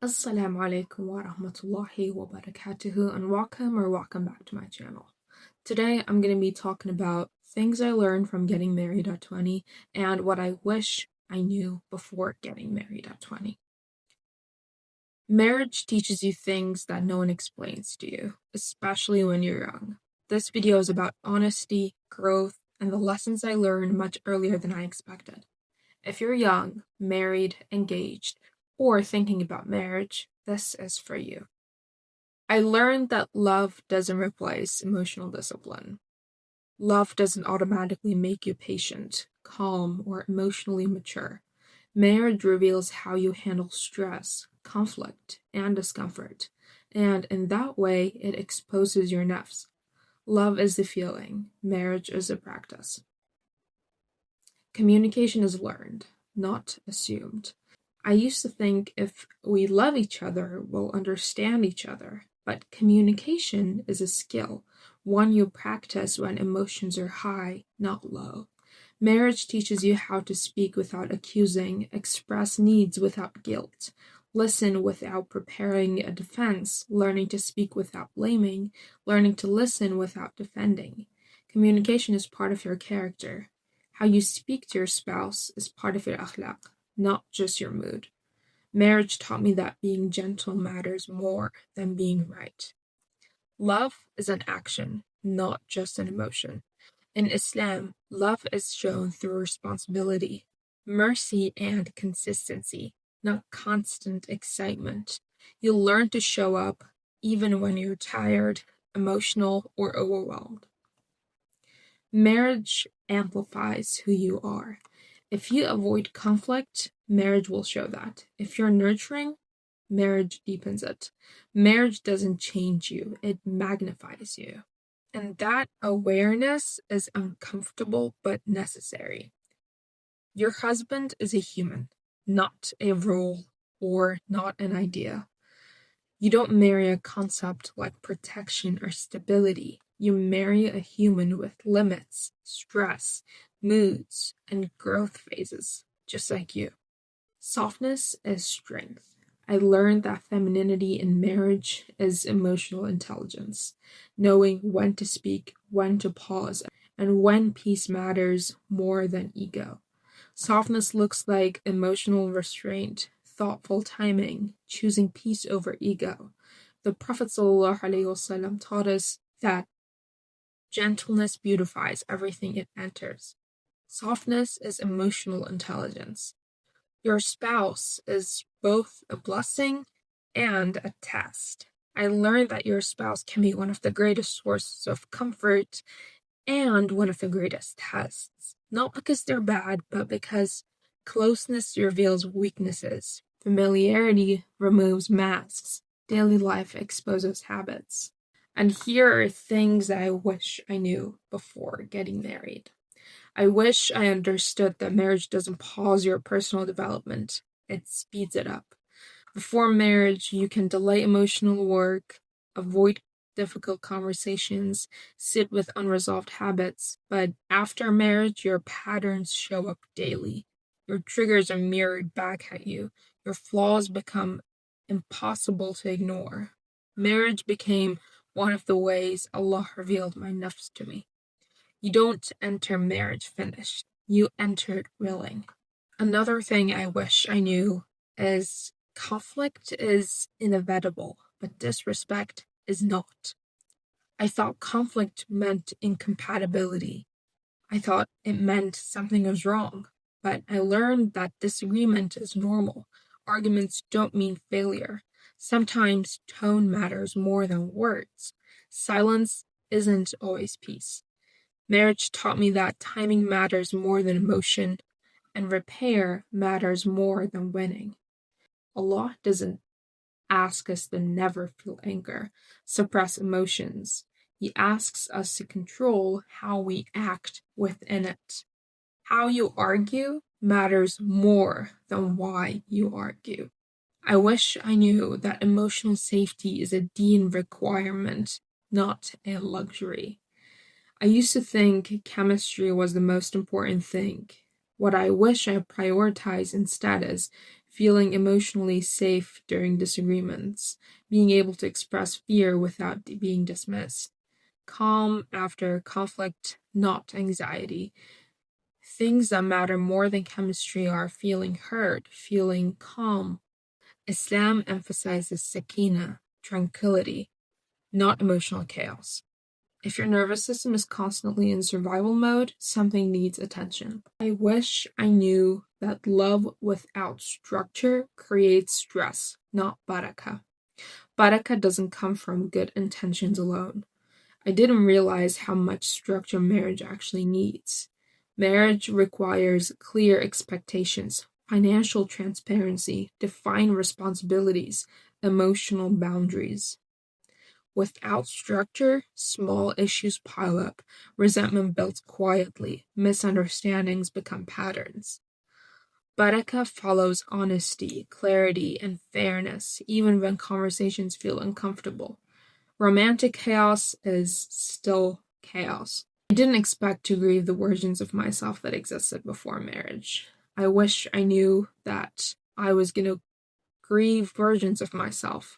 Assalamu alaikum wa rahmatullahi wa barakatuhu, and welcome back to my channel. Today I'm going to be talking about things I learned from getting married at 20 and what I wish I knew before getting married at 20. Marriage teaches you things that no one explains to you, especially when you're young. This video is about honesty, growth, and the lessons I learned much earlier than I expected. If you're young, married, engaged, or thinking about marriage, this is for you. I learned that love doesn't replace emotional discipline. Love doesn't automatically make you patient, calm, or emotionally mature. Marriage reveals how you handle stress, conflict, and discomfort, and in that way, it exposes your nafs. Love is the feeling, marriage is the practice. Communication is learned, not assumed. I used to think if we love each other, we'll understand each other. But communication is a skill, one you practice when emotions are high, not low. Marriage teaches you how to speak without accusing, express needs without guilt, listen without preparing a defense, learning to speak without blaming, learning to listen without defending. Communication is part of your character. How you speak to your spouse is part of your akhlaq, not just your mood. Marriage taught me that being gentle matters more than being right. Love is an action, not just an emotion. In Islam, love is shown through responsibility, mercy, and consistency, not constant excitement. You'll learn to show up even when you're tired, emotional, or overwhelmed. Marriage amplifies who you are. If you avoid conflict, marriage will show that. If you're nurturing, marriage deepens it. Marriage doesn't change you, it magnifies you. And that awareness is uncomfortable but necessary. Your husband is a human, not a rule or not an idea. You don't marry a concept like protection or stability. You marry a human with limits, stress, moods, and growth phases, just like you. Softness is strength. I learned that femininity in marriage is emotional intelligence, knowing when to speak, when to pause, and when peace matters more than ego. Softness looks like emotional restraint, thoughtful timing, choosing peace over ego. The Prophet ﷺ taught us that gentleness beautifies everything it enters. Softness is emotional intelligence. Your spouse is both a blessing and a test. I learned that your spouse can be one of the greatest sources of comfort and one of the greatest tests. Not because they're bad, but because closeness reveals weaknesses. Familiarity removes masks. Daily life exposes habits. And here are things that I wish I knew before getting married. I wish I understood that marriage doesn't pause your personal development, it speeds it up. Before marriage, you can delay emotional work, avoid difficult conversations, sit with unresolved habits, but after marriage, your patterns show up daily. Your triggers are mirrored back at you. Your flaws become impossible to ignore. Marriage became one of the ways Allah revealed my nafs to me. You don't enter marriage finished. You enter it willing. Another thing I wish I knew is conflict is inevitable, but disrespect is not. I thought conflict meant incompatibility. I thought it meant something was wrong, but I learned that disagreement is normal. Arguments don't mean failure. Sometimes tone matters more than words. Silence isn't always peace. Marriage taught me that timing matters more than emotion, and repair matters more than winning. Allah doesn't ask us to never feel anger, suppress emotions. He asks us to control how we act within it. How you argue matters more than why you argue. I wish I knew that emotional safety is a deen requirement, not a luxury. I used to think chemistry was the most important thing. What I wish I prioritized instead is feeling emotionally safe during disagreements, being able to express fear without being dismissed, calm after conflict, not anxiety. Things that matter more than chemistry are feeling heard, feeling calm. Islam emphasizes sakina, tranquility, not emotional chaos. If your nervous system is constantly in survival mode, something needs attention. I wish I knew that love without structure creates stress, not barakah. Barakah doesn't come from good intentions alone. I didn't realize how much structure marriage actually needs. Marriage requires clear expectations, financial transparency, defined responsibilities, emotional boundaries. Without structure, small issues pile up, resentment builds quietly, misunderstandings become patterns. Barakah follows honesty, clarity, and fairness, even when conversations feel uncomfortable. Romantic chaos is still chaos. I didn't expect to grieve the versions of myself that existed before marriage. I wish I knew that I was going to grieve versions of myself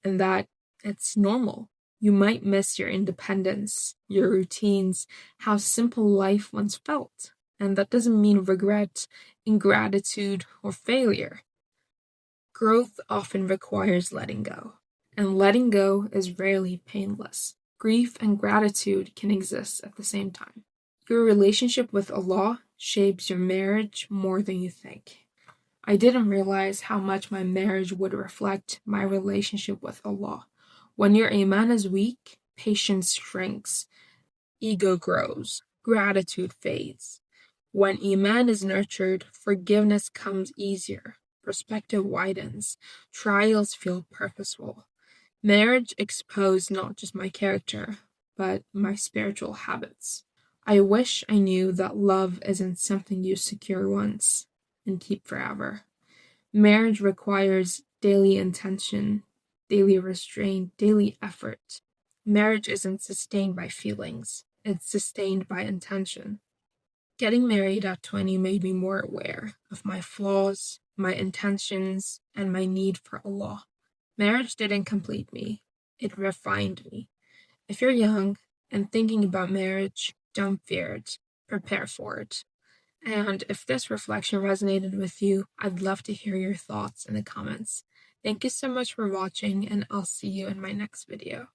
and that it's normal. You might miss your independence, your routines, how simple life once felt. And that doesn't mean regret, ingratitude, or failure. Growth often requires letting go, and letting go is rarely painless. Grief and gratitude can exist at the same time. Your relationship with Allah shapes your marriage more than you think. I didn't realize how much my marriage would reflect my relationship with Allah. When your iman is weak, patience shrinks, ego grows, gratitude fades. When iman is nurtured, forgiveness comes easier, perspective widens, trials feel purposeful. Marriage exposed not just my character, but my spiritual habits. I wish I knew that love isn't something you secure once and keep forever. Marriage requires daily intention, daily restraint, daily effort. Marriage isn't sustained by feelings, it's sustained by intention. Getting married at 20 made me more aware of my flaws, my intentions, and my need for Allah. Marriage didn't complete me, it refined me. If you're young and thinking about marriage, don't fear it, prepare for it. And if this reflection resonated with you, I'd love to hear your thoughts in the comments. Thank you so much for watching, and I'll see you in my next video.